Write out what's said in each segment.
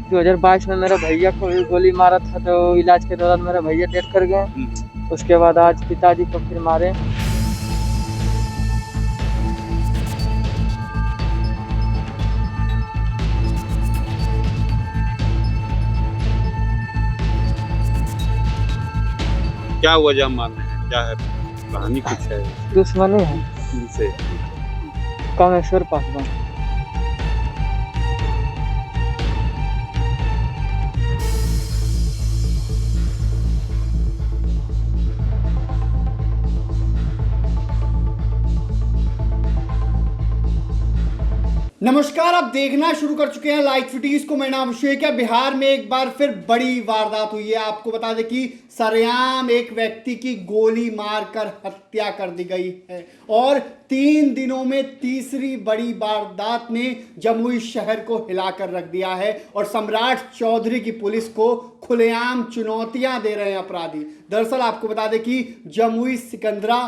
2022 में मेरे भैया को भी गोली मारा था, तो इलाज के दौरान मेरा भैया डेथ कर गए। उसके बाद आज पिताजी को फिर मारे। क्या वजह मान रहे हैं, क्या है कहानी, कुछ है? दुश्मनी है इनसे कामेश्वर पासवान। नमस्कार, आप देखना शुरू कर चुके हैं लाइव फुटेज को। मैं नाम अभिषेक है। बिहार में एक बार फिर बड़ी वारदात हुई है। आपको बता दें कि सरेआम एक व्यक्ति की गोली मारकर हत्या कर दी गई है और 3 दिनों में तीसरी बड़ी वारदात ने जमुई शहर को हिलाकर रख दिया है और सम्राट चौधरी की पुलिस को खुलेआम चुनौतियां दे रहे हैं अपराधी। दरअसल आपको बता दें कि जमुई सिकंदरा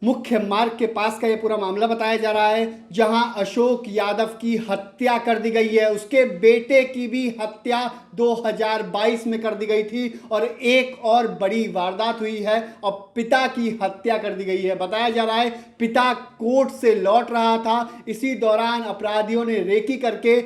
मुख्य मार्ग के पास का यह पूरा मामला बताया जा रहा है, जहां अशोक यादव की हत्या कर दी गई है। उसके बेटे की भी हत्या 2022 में कर दी गई थी और एक और बड़ी वारदात हुई है और पिता की हत्या कर दी गई है। बताया जा रहा है पिता कोर्ट से लौट रहा था, इसी दौरान अपराधियों ने रेकी करके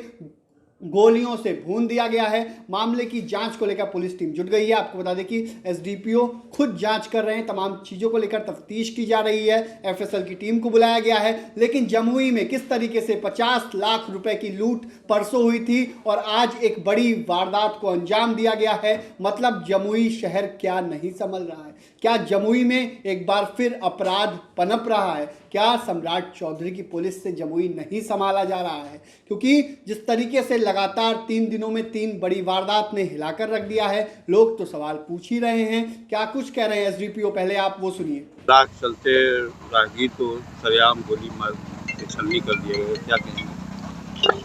गोलियों से भून दिया गया है। मामले की जांच को लेकर पुलिस टीम जुट गई है। आपको बता दें कि एसडीपीओ खुद जांच कर रहे हैं, तमाम चीज़ों को लेकर तफ्तीश की जा रही है। एफएसएल की टीम को बुलाया गया है। लेकिन जमुई में किस तरीके से 50 लाख रुपए की लूट परसों हुई थी और आज एक बड़ी वारदात को अंजाम दिया गया है, मतलब जमुई शहर क्या नहीं संभल रहा है? क्या जमुई में एक बार फिर अपराध पनप रहा है? क्या सम्राट चौधरी की पुलिस से जमुई नहीं संभाला जा रहा है? क्योंकि जिस तरीके से लगातार 3 दिनों में 3 बड़ी वारदात ने हिलाकर रख दिया है, लोग तो सवाल पूछ ही रहे हैं। क्या कुछ कह रहे हैं एसडीपीओ, पहले आप वो सुनिए। राह चलते राहगीर तो सरेआम गोली मार के छलनी कर दिया गया, क्या कहेंगे?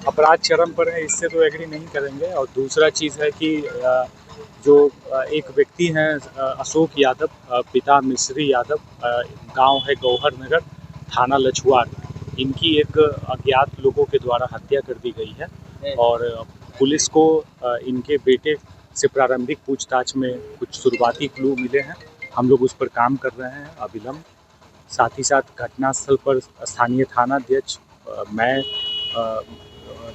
अपराध चरम पर है, इससे तो एग्री नहीं करेंगे। और दूसरा चीज़ है कि जो एक व्यक्ति हैं अशोक यादव, पिता मिश्री यादव, गांव है गौहर नगर, थाना लछुआर, इनकी एक अज्ञात लोगों के द्वारा हत्या कर दी गई है और पुलिस को इनके बेटे से प्रारंभिक पूछताछ में कुछ शुरुआती क्लू मिले हैं। हम लोग उस पर काम कर रहे हैं अविलंब। साथ ही साथ घटनास्थल पर स्थानीय थानाध्यक्ष, मैं,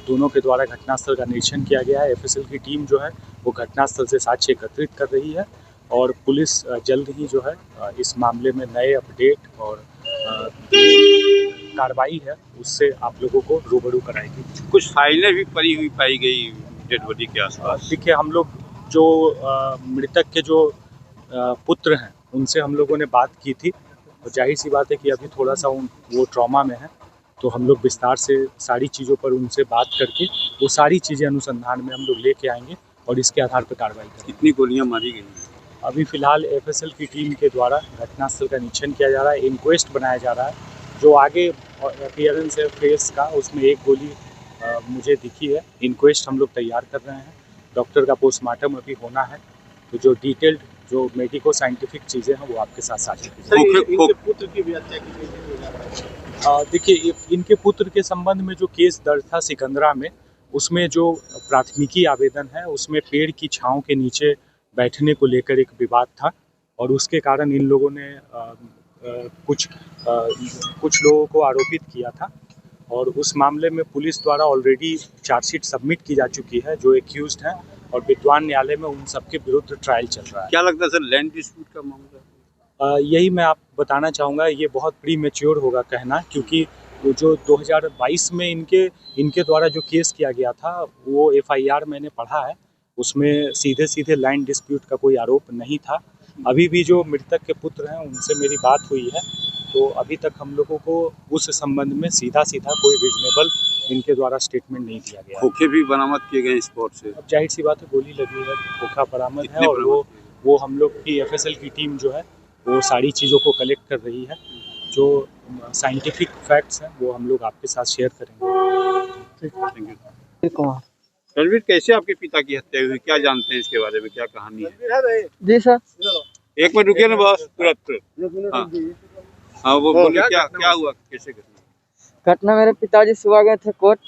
दोनों के द्वारा घटनास्थल का निरीक्षण किया गया है। एफएसएल की टीम जो है वो घटनास्थल से साक्ष्य एकत्रित कर रही है और पुलिस जल्द ही जो है इस मामले में नए अपडेट और कार्रवाई है उससे आप लोगों को रूबरू कराएगी। कुछ फाइलें भी पड़ी हुई पाई गई डेड बॉडी के आसपास। देखिए, हम लोग जो मृतक के जो पुत्र हैं उनसे हम लोगों ने बात की थी और जाहिर सी बात है कि अभी थोड़ा सा वो ट्रॉमा में है, तो हम लोग विस्तार से सारी चीज़ों पर उनसे बात करके वो सारी चीज़ें अनुसंधान में हम लोग लेके आएंगे और इसके आधार पर कार्रवाई करेंगे। कितनी गोलियां मारी गई? अभी फ़िलहाल एफएसएल की टीम के द्वारा घटनास्थल का निरीक्षण किया जा रहा है, इंक्वेस्ट बनाया जा रहा है। जो आगे अपीयरेंस है फेस का, उसमें एक गोली मुझे दिखी है। इंक्वेस्ट हम लोग तैयार कर रहे हैं, डॉक्टर का पोस्टमार्टम अभी होना है, तो जो डिटेल्ड जो मेडिको साइंटिफिक चीज़ें हैं वो आपके साथ साझा की जाएगी। इनके पुत्र की भी हत्या की गई। देखिए, इनके पुत्र के संबंध में जो केस दर्ज था सिकंदरा में, उसमें जो प्राथमिकी आवेदन है उसमें पेड़ की छांव के नीचे बैठने को लेकर एक विवाद था और उसके कारण इन लोगों ने कुछ लोगों को आरोपित किया था और उस मामले में पुलिस द्वारा ऑलरेडी चार्जशीट सबमिट की जा चुकी है जो एक्यूज्ड हैं और विद्वान न्यायालय में उन सबके विरुद्ध ट्रायल चल रहा है। क्या लगता है सर, लैंड डिस्प्यूट का मामला? यही मैं आप बताना चाहूँगा, ये बहुत प्री मैच्योर होगा कहना, क्योंकि वो जो 2022 में इनके द्वारा जो केस किया गया था वो एफआईआर मैंने पढ़ा है, उसमें सीधे सीधे लैंड डिस्प्यूट का कोई आरोप नहीं था। अभी भी जो मृतक के पुत्र हैं उनसे मेरी बात हुई है, तो अभी तक हम लोगों को उस संबंध में सीधा कोई रीजनेबल इनके द्वारा स्टेटमेंट नहीं दिया गया। खोखे भी बरामद किए गए स्पॉट से? अब जाहिर सी बात है, गोली लगी है, खोखा बरामद है और वो हम लोग की एफएसएल की टीम जो है वो सारी चीज़ों को कलेक्ट कर रही है। जो साइंटिफिक फैक्ट्स हैं वो हम लोग आपके साथ शेयर करेंगे। Thank you. रणवीर, कैसे आपके पिता की हत्या हुई, क्या जानते हैं इसके बारे में, क्या कहानी है? जी सर, एक मिनट रुकिए ना बॉस, तुरंत। हाँ वो बोलिए, क्या हुआ, कैसे घटना? घटना मेरे पिताजी सुबह गए थे कोर्ट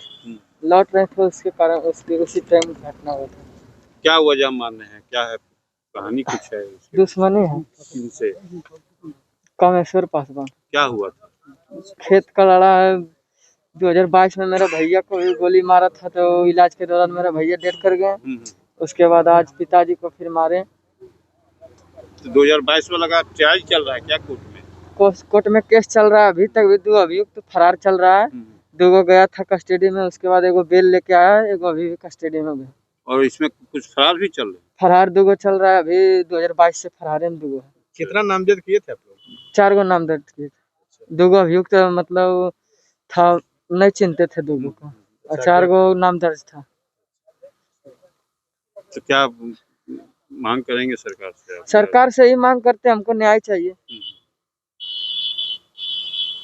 लौट रहे थे, उसके कारण उसके उसी टाइम घटना हुआ था। क्या वजह मानने हैं, क्या है कहानी, कुछ है उसकी? दुश्मनी है। इनसे कामेश्वर पासवान। क्या हुआ था? खेत का लड़ा है। 2022 में मेरे भैया को भी गोली मारा था, तो इलाज के दौरान मेरा भैया डेथ कर गए। उसके बाद आज पिताजी को फिर मारे। तो 2022 में लगा ट्रायल चल रहा है क्या कोर्ट में? कोर्ट में केस चल रहा है, अभी तक भी 2 अभियुक्त फरार चल रहा है। 2 गया था कस्टडी में, उसके बाद एगो बेल लेके आया, एगो अभी भी कस्टडी में गया। और इसमें कुछ फरार भी चल रहे हैं? फरार 2 चल रहा है, अभी 2022 से फरार है 2। कितना नामजद किए थे आप लोग? 4 नाम दर्ज किए थे। 2 अभियुक्त मतलब था, नहीं चिनते थे 2 को, और 4 नाम दर्ज था। तो क्या मांग करेंगे सरकार से? सरकार से ही मांग करते हैं, हमको न्याय चाहिए।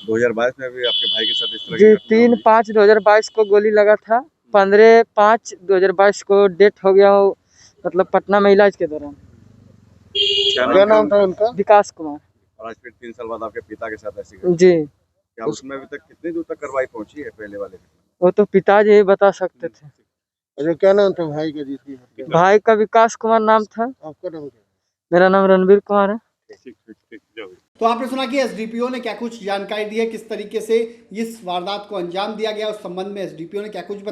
2022 में भी आपके भाई के साथ इस तरह जी 3/5/2022 को गोली लगा था। 15/5/2022 को डेथ हो गया, मतलब पटना में इलाज के दौरान। क्या नाम था उनका? विकास कुमार। और आज फिर 3 साल बाद आपके पिता के साथ ऐसी जी। क्या उसमें अभी तक कितनी दूर तक कार्रवाई पहुंची है पहले वाले? वो तो पिताजी ही बता सकते थे। अच्छा, क्या नाम था भाई का जिसकी हत्या? भाई का विकास कुमार नाम था। आपका नाम क्या? मेरा नाम रणवीर कुमार है। ठीक जाओ। तो आपने सुना कि एसडीपीओ ने क्या कुछ जानकारी दी है, किस तरीके से इस वारदात को अंजाम दिया गया, उस संबंध में एसडीपीओ ने क्या कुछ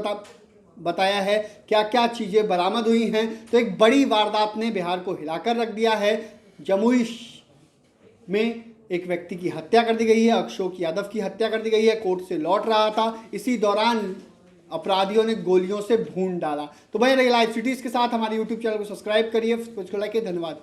बताया है, क्या क्या चीज़ें बरामद हुई हैं। तो एक बड़ी वारदात ने बिहार को हिलाकर रख दिया है। जमुई में एक व्यक्ति की हत्या कर दी गई है, अशोक यादव की हत्या कर दी गई है। कोर्ट से लौट रहा था, इसी दौरान अपराधियों ने गोलियों से भून डाला। तो बने रहिए लाइव सिटीज के साथ, हमारे यूट्यूब चैनल को सब्सक्राइब करिए, उसको लाइक, धन्यवाद।